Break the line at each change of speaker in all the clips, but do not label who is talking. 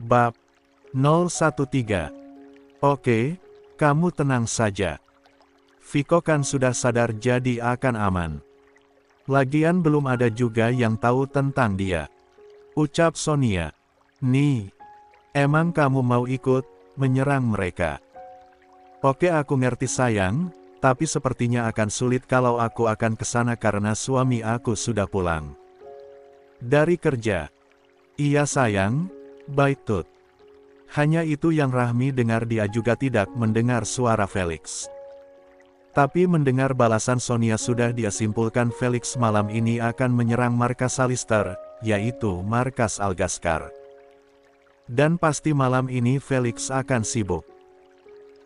Bab 013. Oke, kamu tenang saja. Viko kan sudah sadar jadi akan aman. Lagian belum ada juga yang tahu tentang dia. Ucap Sonia. Nih, emang kamu mau ikut menyerang mereka? Oke, aku ngerti sayang, tapi sepertinya akan sulit kalau aku akan ke sana karena suami aku sudah pulang dari kerja. Iya sayang, baik Tut. Hanya itu yang Rahmi dengar, dia juga tidak mendengar suara Felix. Tapi mendengar balasan Sonia sudah dia simpulkan Felix malam ini akan menyerang markas Alistair, yaitu markas Algaskar. Dan pasti malam ini Felix akan sibuk.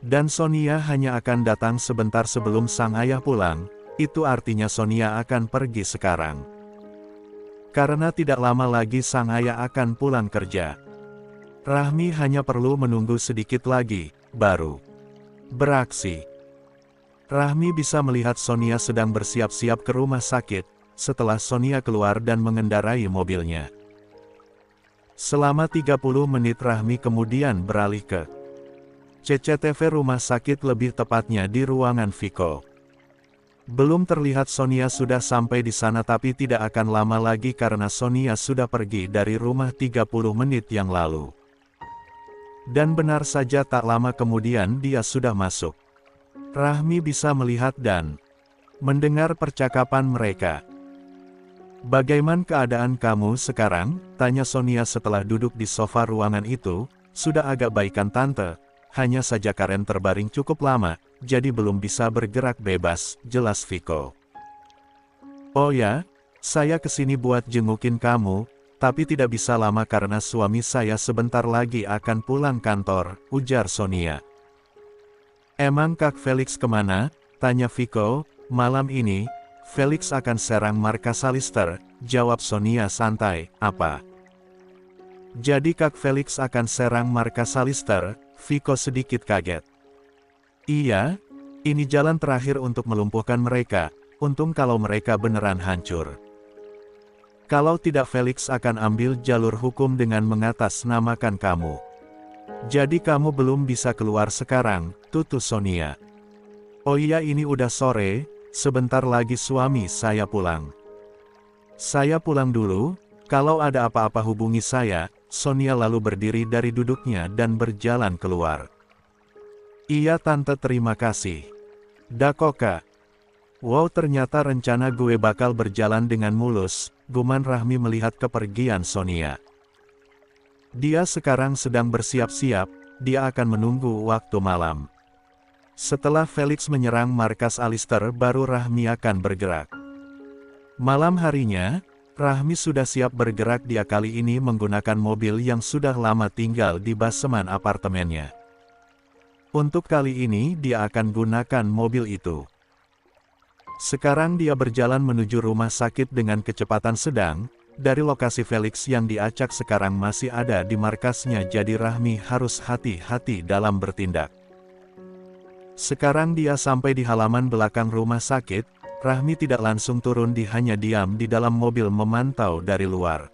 Dan Sonia hanya akan datang sebentar sebelum sang ayah pulang, itu artinya Sonia akan pergi sekarang. Karena tidak lama lagi sang ayah akan pulang kerja. Rahmi hanya perlu menunggu sedikit lagi, baru beraksi. Rahmi bisa melihat Sonia sedang bersiap-siap ke rumah sakit, setelah Sonia keluar dan mengendarai mobilnya. Selama 30 menit Rahmi kemudian beralih ke CCTV rumah sakit, lebih tepatnya di ruangan Viko. Belum terlihat Sonia sudah sampai di sana, tapi tidak akan lama lagi karena Sonia sudah pergi dari rumah 30 menit yang lalu. Dan benar saja tak lama kemudian dia sudah masuk. Rahmi bisa melihat dan mendengar percakapan mereka. Bagaimana keadaan kamu sekarang? Tanya Sonia setelah duduk di sofa ruangan itu. Sudah agak baikan tante, hanya saja Karen terbaring cukup lama, jadi belum bisa bergerak bebas, jelas Viko. Oh ya, saya kesini buat jengukin kamu, tapi tidak bisa lama karena suami saya sebentar lagi akan pulang kantor, ujar Sonia. Emang Kak Felix kemana? Tanya Viko. Malam ini, Felix akan serang markas Alistair, jawab Sonia santai. Apa? Jadi Kak Felix akan serang markas Alistair? Viko sedikit kaget. Iya, ini jalan terakhir untuk melumpuhkan mereka, untung kalau mereka beneran hancur. Kalau tidak Felix akan ambil jalur hukum dengan mengatasnamakan kamu. Jadi kamu belum bisa keluar sekarang, tutur Sonia. Oh iya, ini udah sore, sebentar lagi suami saya pulang. Saya pulang dulu, kalau ada apa-apa hubungi saya. Sonia lalu berdiri dari duduknya dan berjalan keluar. Iya tante, terima kasih. Dakoka. Wow, ternyata rencana gue bakal berjalan dengan mulus, guman Rahmi melihat kepergian Sonia. Dia sekarang sedang bersiap-siap, dia akan menunggu waktu malam. Setelah Felix menyerang markas Alistair, baru Rahmi akan bergerak. Malam harinya, Rahmi sudah siap bergerak. Dia kali ini menggunakan mobil yang sudah lama tinggal di baseman apartemennya. Untuk kali ini dia akan gunakan mobil itu. Sekarang dia berjalan menuju rumah sakit dengan kecepatan sedang. Dari lokasi Felix yang diacak sekarang masih ada di markasnya, jadi Rahmi harus hati-hati dalam bertindak. Sekarang dia sampai di halaman belakang rumah sakit. Rahmi tidak langsung turun, dia hanya diam di dalam mobil memantau dari luar.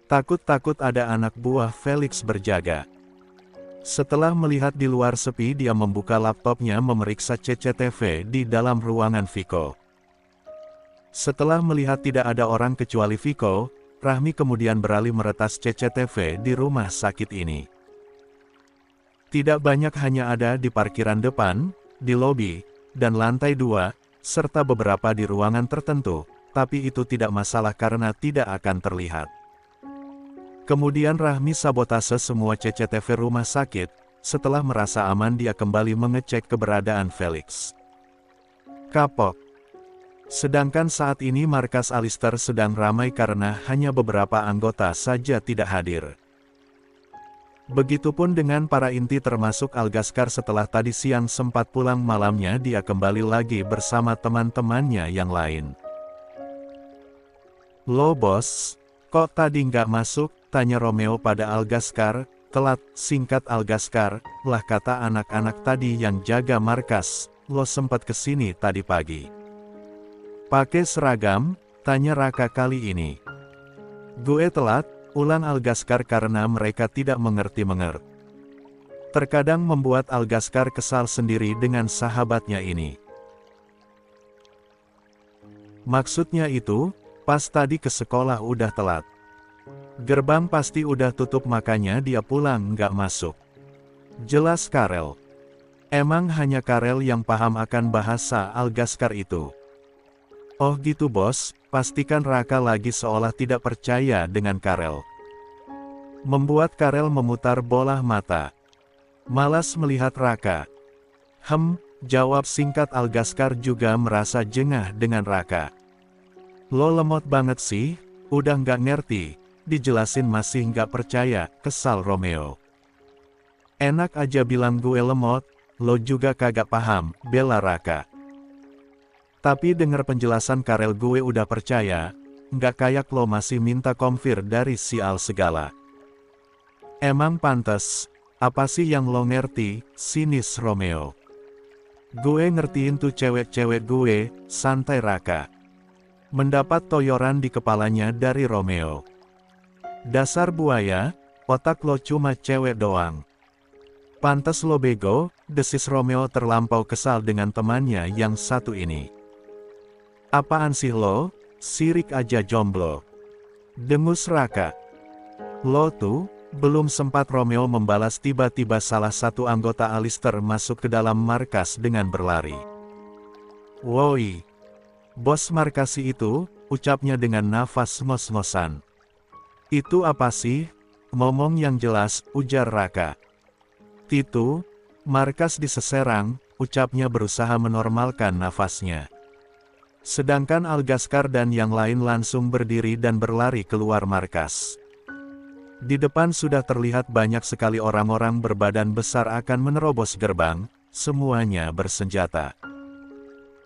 Takut-takut ada anak buah Felix berjaga. Setelah melihat di luar sepi, dia membuka laptopnya memeriksa CCTV di dalam ruangan Viko. Setelah melihat tidak ada orang kecuali Viko, Rahmi kemudian beralih meretas CCTV di rumah sakit ini. Tidak banyak, hanya ada di parkiran depan, di lobi, dan lantai 2, serta beberapa di ruangan tertentu, tapi itu tidak masalah karena tidak akan terlihat. Kemudian Rahmi sabotase semua CCTV rumah sakit. Setelah merasa aman, dia kembali mengecek keberadaan Felix. Kapok. Sedangkan saat ini markas Alistair sedang ramai karena hanya beberapa anggota saja tidak hadir. Begitupun dengan para inti termasuk Algaskar. Setelah tadi siang sempat pulang malamnya, dia kembali lagi bersama teman-temannya yang lain. Lo bos, kok tadi nggak masuk? Tanya Romeo pada Algaskar. Telat, singkat Algaskar, lah kata anak-anak tadi yang jaga markas. Lo sempat kesini tadi pagi. Pakai seragam? Tanya Raka kali ini. Gue telat, ulang Algaskar karena mereka tidak mengerti. Terkadang membuat Algaskar kesal sendiri dengan sahabatnya ini. Maksudnya itu, pas tadi ke sekolah udah telat. Gerbang pasti udah tutup makanya dia pulang nggak masuk. Jelas Karel. Emang hanya Karel yang paham akan bahasa Algaskar itu. Oh gitu bos, pastikan Raka lagi seolah tidak percaya dengan Karel. Membuat Karel memutar bola mata. Malas melihat Raka. Jawab singkat Algaskar juga merasa jengah dengan Raka. Lo lemot banget sih, udah nggak ngerti, dijelasin masih nggak percaya, kesal Romeo. Enak aja bilang gue lemot, lo juga kagak paham, bela Raka. Tapi denger penjelasan Karel gue udah percaya, nggak kayak lo masih minta konfir dari si Al segala. Emang pantes, apa sih yang lo ngerti, sinis Romeo. Gue ngertiin tuh cewek-cewek gue, santai Raka. Mendapat toyoran di kepalanya dari Romeo. Dasar buaya, otak lo cuma cewek doang. Pantes lo bego, desis Romeo terlampau kesal dengan temannya yang satu ini. Apaan sih lo, sirik aja jomblo. Dengus Raka. Lo tuh, belum sempat Romeo membalas tiba-tiba salah satu anggota Alistair masuk ke dalam markas dengan berlari. Woi, bos markasi itu, ucapnya dengan nafas ngos-ngosan. Itu apa sih? Ngomong yang jelas, ujar Raka. Titu, markas diseserang, ucapnya berusaha menormalkan nafasnya. Sedangkan Algaskar dan yang lain langsung berdiri dan berlari keluar markas. Di depan sudah terlihat banyak sekali orang-orang berbadan besar akan menerobos gerbang, semuanya bersenjata.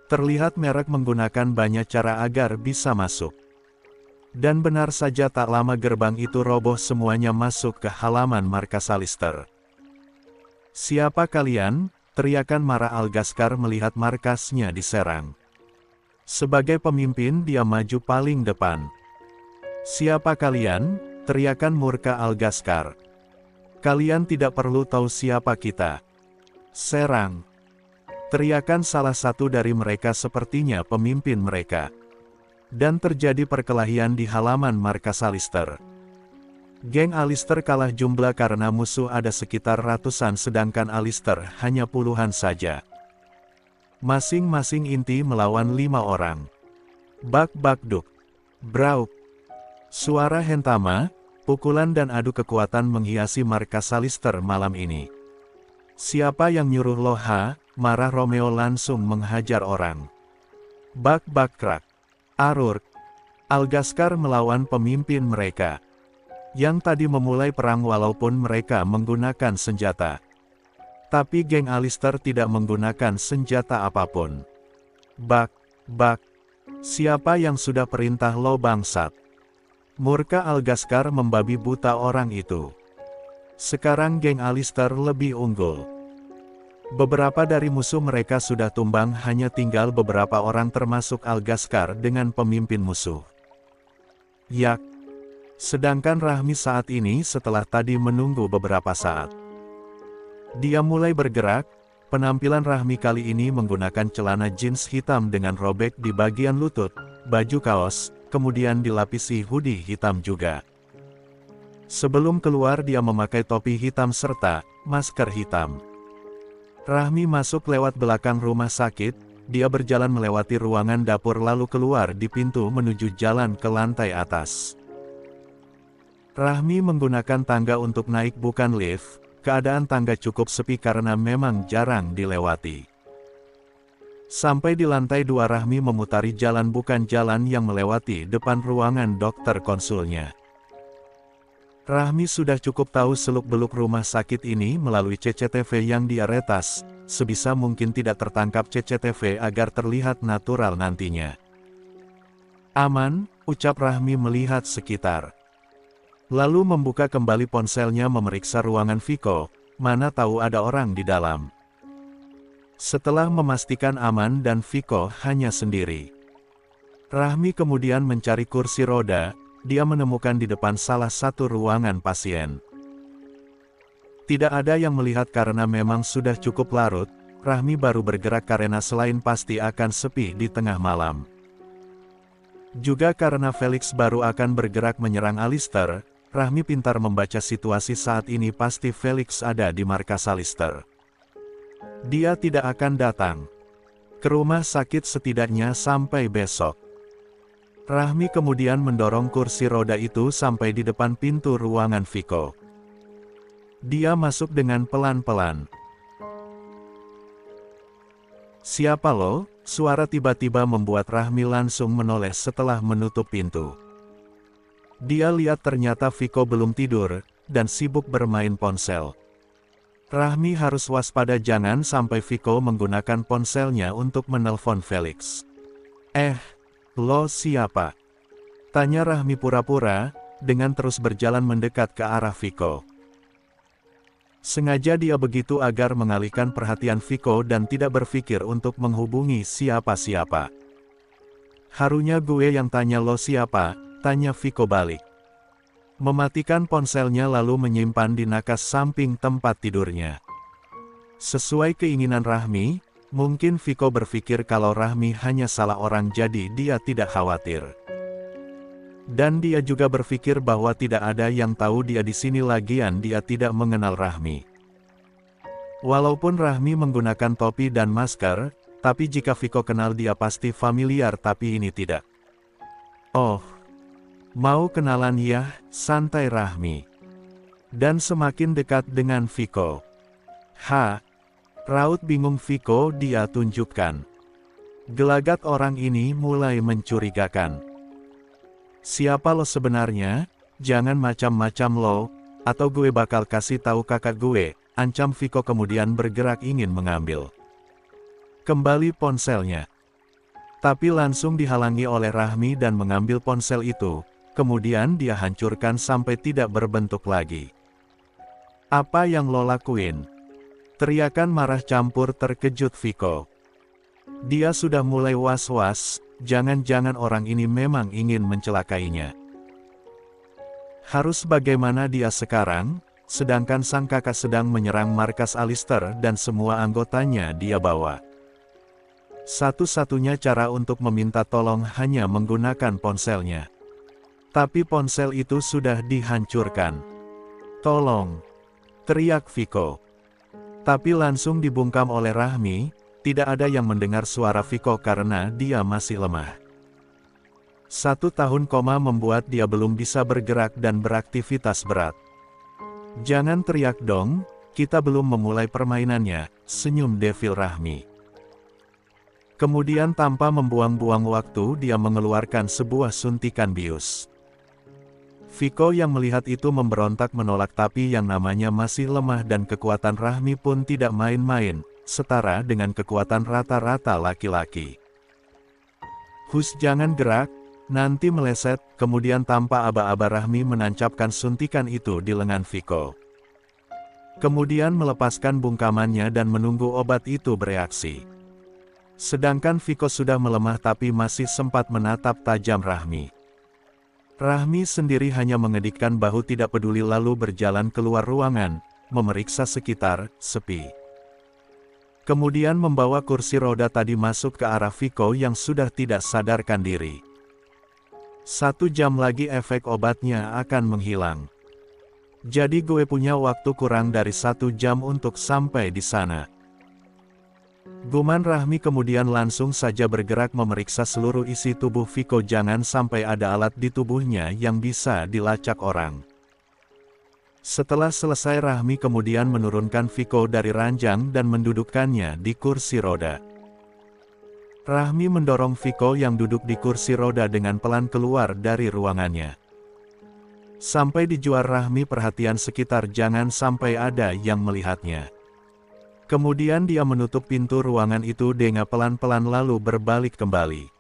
Terlihat merek menggunakan banyak cara agar bisa masuk. Dan benar saja tak lama gerbang itu roboh semuanya masuk ke halaman markas Alistair. Siapa kalian? Teriakan marah Algaskar melihat markasnya diserang. Sebagai pemimpin dia maju paling depan. Siapa kalian? Teriakan murka Algaskar. Kalian tidak perlu tahu siapa kita. Serang. Teriakan salah satu dari mereka sepertinya pemimpin mereka. Dan terjadi perkelahian di halaman markas Alistair. Geng Alistair kalah jumlah karena musuh ada sekitar ratusan sedangkan Alistair hanya puluhan saja. Masing-masing inti melawan 5 orang. Bak-bak-duk. Brauk. Suara hentama, pukulan dan adu kekuatan menghiasi markas Alistair malam ini. Siapa yang nyuruh lo ha? Marah Romeo langsung menghajar orang. Bak-bak-krak. Arur. Algaskar melawan pemimpin mereka. Yang tadi memulai perang walaupun mereka menggunakan senjata. Tapi geng Alistair tidak menggunakan senjata apapun. Bak-bak. Siapa yang sudah perintah lo bangsat? Murka Algaskar membabi buta orang itu. Sekarang geng Alistair lebih unggul. Beberapa dari musuh mereka sudah tumbang hanya tinggal beberapa orang termasuk Algaskar dengan pemimpin musuh. Yak. Sedangkan Rahmi saat ini setelah tadi menunggu beberapa saat. Dia mulai bergerak, penampilan Rahmi kali ini menggunakan celana jeans hitam dengan robek di bagian lutut, baju kaos, kemudian dilapisi hoodie hitam juga. Sebelum keluar dia memakai topi hitam serta masker hitam. Rahmi masuk lewat belakang rumah sakit, dia berjalan melewati ruangan dapur lalu keluar di pintu menuju jalan ke lantai atas. Rahmi menggunakan tangga untuk naik bukan lift, keadaan tangga cukup sepi karena memang jarang dilewati. Sampai di lantai 2 Rahmi memutari jalan bukan jalan yang melewati depan ruangan dokter konsulnya. Rahmi sudah cukup tahu seluk-beluk rumah sakit ini melalui CCTV yang dia retas, sebisa mungkin tidak tertangkap CCTV agar terlihat natural nantinya. Aman, ucap Rahmi melihat sekitar. Lalu membuka kembali ponselnya memeriksa ruangan Viko, mana tahu ada orang di dalam. Setelah memastikan aman dan Viko hanya sendiri, Rahmi kemudian mencari kursi roda, dia menemukan di depan salah satu ruangan pasien. Tidak ada yang melihat karena memang sudah cukup larut. Rahmi baru bergerak karena selain pasti akan sepi di tengah malam. Juga karena Felix baru akan bergerak menyerang Alistair, Rahmi pintar membaca situasi saat ini. Pasti Felix ada di markas Alistair. Dia tidak akan datang ke rumah sakit setidaknya sampai besok. Rahmi kemudian mendorong kursi roda itu sampai di depan pintu ruangan Vico. Dia masuk dengan pelan-pelan. "Siapa lo?" Suara tiba-tiba membuat Rahmi langsung menoleh setelah menutup pintu. Dia lihat ternyata Vico belum tidur, dan sibuk bermain ponsel. Rahmi harus waspada jangan sampai Vico menggunakan ponselnya untuk menelpon Felix. Lo siapa?" tanya Rahmi pura-pura, dengan terus berjalan mendekat ke arah Vico. Sengaja dia begitu agar mengalihkan perhatian Vico dan tidak berpikir untuk menghubungi siapa-siapa. "Harunya gue yang tanya lo siapa?" tanya Vico balik. Mematikan ponselnya lalu menyimpan di nakas samping tempat tidurnya. Sesuai keinginan Rahmi, mungkin Vico berpikir kalau Rahmi hanya salah orang jadi dia tidak khawatir. Dan dia juga berpikir bahwa tidak ada yang tahu dia di sini lagian dia tidak mengenal Rahmi. Walaupun Rahmi menggunakan topi dan masker, tapi jika Vico kenal dia pasti familiar tapi ini tidak. "Oh, mau kenalan ya?" santai Rahmi. Dan semakin dekat dengan Vico. Raut bingung Vico dia tunjukkan. Gelagat orang ini mulai mencurigakan. "Siapa lo sebenarnya? Jangan macam-macam lo, atau gue bakal kasih tahu kakak gue," ancam Vico kemudian bergerak ingin mengambil kembali ponselnya. Tapi langsung dihalangi oleh Rahmi dan mengambil ponsel itu, kemudian dia hancurkan sampai tidak berbentuk lagi. "Apa yang lo lakuin?" teriakan marah campur terkejut Vico. Dia sudah mulai was-was, jangan-jangan orang ini memang ingin mencelakainya. Harus bagaimana dia sekarang, sedangkan sang kakak sedang menyerang markas Alistair dan semua anggotanya dia bawa. Satu-satunya cara untuk meminta tolong hanya menggunakan ponselnya. Tapi ponsel itu sudah dihancurkan. "Tolong!" teriak Vico. Tapi langsung dibungkam oleh Rahmi, tidak ada yang mendengar suara Vico karena dia masih lemah. 1 tahun koma membuat dia belum bisa bergerak dan beraktivitas berat. "Jangan teriak dong, kita belum memulai permainannya," senyum Devil Rahmi. Kemudian tanpa membuang-buang waktu dia mengeluarkan sebuah suntikan bius. Vico yang melihat itu memberontak menolak tapi yang namanya masih lemah dan kekuatan Rahmi pun tidak main-main, setara dengan kekuatan rata-rata laki-laki. "Hus jangan gerak, nanti meleset," kemudian tanpa aba-aba Rahmi menancapkan suntikan itu di lengan Vico. Kemudian melepaskan bungkamannya dan menunggu obat itu bereaksi. Sedangkan Vico sudah melemah tapi masih sempat menatap tajam Rahmi. Rahmi sendiri hanya mengedikkan bahu tidak peduli lalu berjalan keluar ruangan, memeriksa sekitar, sepi. Kemudian membawa kursi roda tadi masuk ke arah Vico yang sudah tidak sadarkan diri. 1 jam lagi efek obatnya akan menghilang. Jadi gue punya waktu kurang dari 1 jam untuk sampai di sana. Guman Rahmi kemudian langsung saja bergerak memeriksa seluruh isi tubuh Vico jangan sampai ada alat di tubuhnya yang bisa dilacak orang. Setelah selesai Rahmi kemudian menurunkan Vico dari ranjang dan mendudukkannya di kursi roda. Rahmi mendorong Vico yang duduk di kursi roda dengan pelan keluar dari ruangannya. Sampai di juar Rahmi perhatian sekitar jangan sampai ada yang melihatnya. Kemudian dia menutup pintu ruangan itu dengan pelan-pelan lalu berbalik kembali.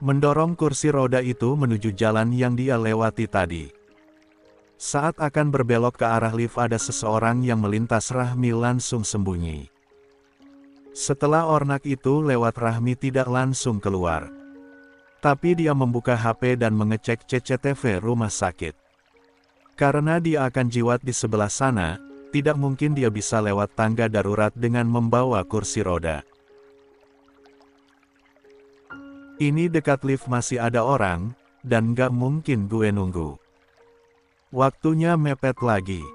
Mendorong kursi roda itu menuju jalan yang dia lewati tadi. Saat akan berbelok ke arah lift ada seseorang yang melintas Rahmi langsung sembunyi. Setelah ornak itu lewat Rahmi tidak langsung keluar. Tapi dia membuka HP dan mengecek CCTV rumah sakit. Karena dia akan jiwat di sebelah sana, tidak mungkin dia bisa lewat tangga darurat dengan membawa kursi roda. Ini dekat lift masih ada orang, dan gak mungkin gue nunggu. Waktunya mepet lagi.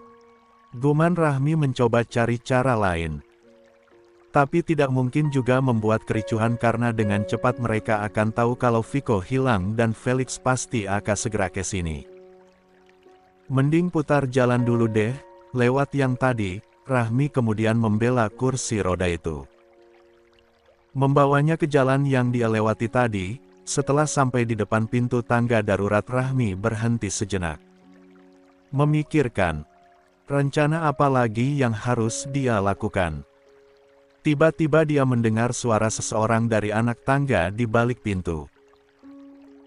Guman Rahmi mencoba cari cara lain. Tapi tidak mungkin juga membuat kericuhan karena dengan cepat mereka akan tahu kalau Viko hilang dan Felix pasti akan segera ke sini. Mending putar jalan dulu deh, lewat yang tadi. Rahmi kemudian membela kursi roda itu. Membawanya ke jalan yang dia lewati tadi. Setelah sampai di depan pintu tangga darurat, Rahmi berhenti sejenak. Memikirkan, rencana apa lagi yang harus dia lakukan. Tiba-tiba dia mendengar suara seseorang dari anak tangga di balik pintu.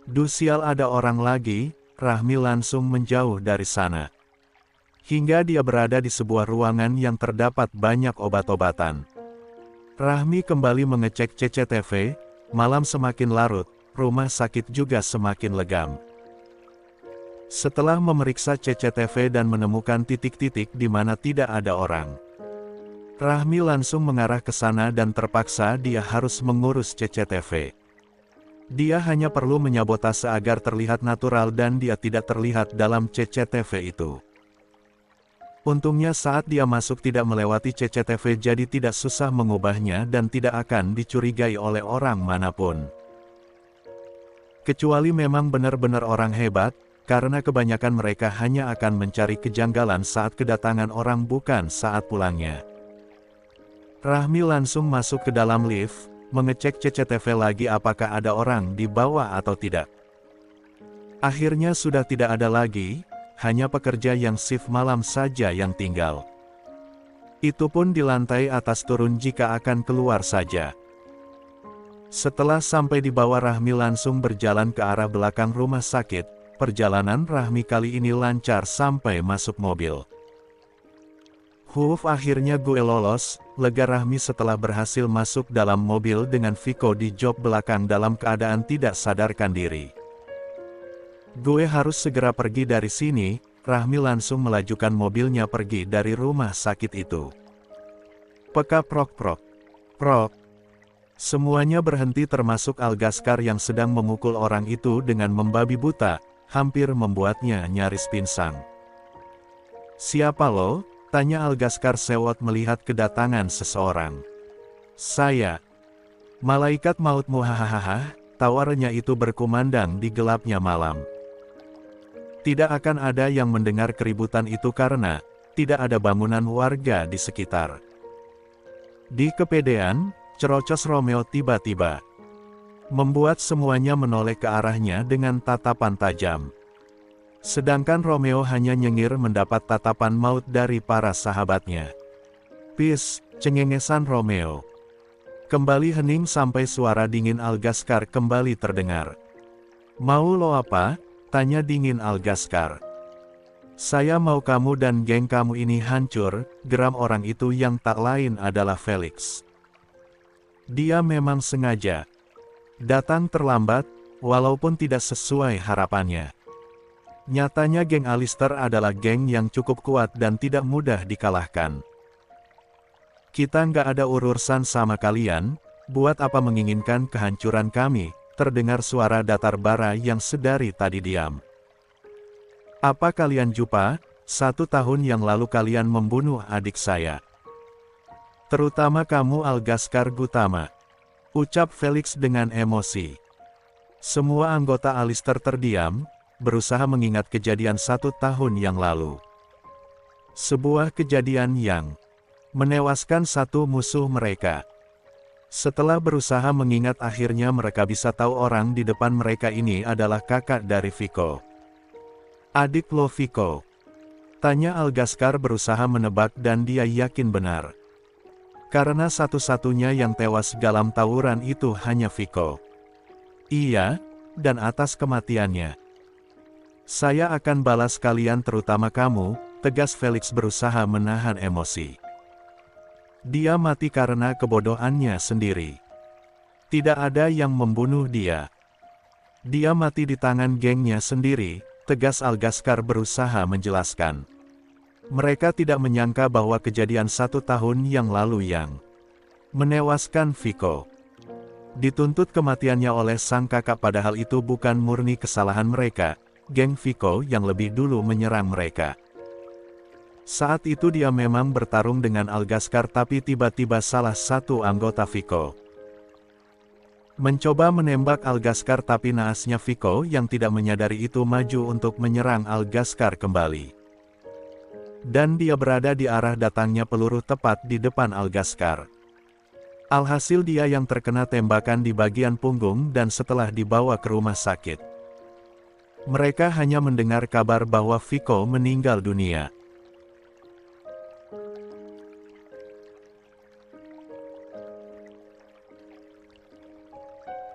Duh sial, ada orang lagi. Rahmi langsung menjauh dari sana. Hingga dia berada di sebuah ruangan yang terdapat banyak obat-obatan. Rahmi kembali mengecek CCTV, malam semakin larut, rumah sakit juga semakin legam. Setelah memeriksa CCTV dan menemukan titik-titik di mana tidak ada orang, Rahmi langsung mengarah ke sana dan terpaksa dia harus mengurus CCTV. Dia hanya perlu menyabotase agar terlihat natural dan dia tidak terlihat dalam CCTV itu. Untungnya saat dia masuk tidak melewati CCTV, jadi tidak susah mengubahnya dan tidak akan dicurigai oleh orang manapun. Kecuali memang benar-benar orang hebat, karena kebanyakan mereka hanya akan mencari kejanggalan saat kedatangan orang bukan saat pulangnya. Rahmi langsung masuk ke dalam lift, mengecek CCTV lagi apakah ada orang di bawah atau tidak. Akhirnya sudah tidak ada lagi, hanya pekerja yang shift malam saja yang tinggal. Itu pun di lantai atas turun jika akan keluar saja. Setelah sampai di bawah, Rahmi langsung berjalan ke arah belakang rumah sakit. Perjalanan Rahmi kali ini lancar sampai masuk mobil. Akhirnya gue lolos, lega Rahmi setelah berhasil masuk dalam mobil dengan Viko di jok belakang dalam keadaan tidak sadarkan diri. Gue harus segera pergi dari sini. Rahmi langsung melajukan mobilnya pergi dari rumah sakit itu. Peka prok prok. Prok. Semuanya berhenti termasuk Algaskar yang sedang memukul orang itu dengan membabi buta, hampir membuatnya nyaris pingsan. Siapa lo? Tanya Algaskar sewot melihat kedatangan seseorang. Saya. Malaikat mautmu, hahaha, tawarnya itu berkumandang di gelapnya malam. Tidak akan ada yang mendengar keributan itu karena tidak ada bangunan warga di sekitar. Di kepedean, cerocos Romeo tiba-tiba membuat semuanya menoleh ke arahnya dengan tatapan tajam. Sedangkan Romeo hanya nyengir mendapat tatapan maut dari para sahabatnya. Pis, cengengesan Romeo. Kembali hening sampai suara dingin Algaskar kembali terdengar. Mau lo apa? Tanya dingin Algaskar. Saya mau kamu dan geng kamu ini hancur, geram orang itu yang tak lain adalah Felix. Dia memang sengaja datang terlambat, walaupun tidak sesuai harapannya. Nyatanya geng Alistair adalah geng yang cukup kuat dan tidak mudah dikalahkan. Kita nggak ada urusan sama kalian, buat apa menginginkan kehancuran kami? Terdengar suara datar bara yang sedari tadi diam. Apa kalian lupa? 1 tahun yang lalu kalian membunuh adik saya. Terutama kamu Algaskar Gutama, ucap Felix dengan emosi. Semua anggota Alistair terdiam, berusaha mengingat kejadian 1 tahun yang lalu. Sebuah kejadian yang menewaskan satu musuh mereka. Setelah berusaha mengingat, akhirnya mereka bisa tahu orang di depan mereka ini adalah kakak dari Viko. Adik lo Viko? Tanya Algaskar berusaha menebak dan dia yakin benar. Karena satu-satunya yang tewas dalam tawuran itu hanya Viko. Iya, dan atas kematiannya saya akan balas kalian, terutama kamu, tegas Felix berusaha menahan emosi. Dia mati karena kebodohannya sendiri. Tidak ada yang membunuh dia. Dia mati di tangan gengnya sendiri, tegas Algaskar berusaha menjelaskan. Mereka tidak menyangka bahwa kejadian 1 tahun yang lalu yang menewaskan Vico dituntut kematiannya oleh sang kakak, padahal itu bukan murni kesalahan mereka, geng Vico yang lebih dulu menyerang mereka. Saat itu dia memang bertarung dengan Algaskar, tapi tiba-tiba salah satu anggota Vico mencoba menembak Algaskar, tapi naasnya Vico yang tidak menyadari itu maju untuk menyerang Algaskar kembali. Dan dia berada di arah datangnya peluru tepat di depan Algaskar. Alhasil dia yang terkena tembakan di bagian punggung dan setelah dibawa ke rumah sakit, mereka hanya mendengar kabar bahwa Vico meninggal dunia.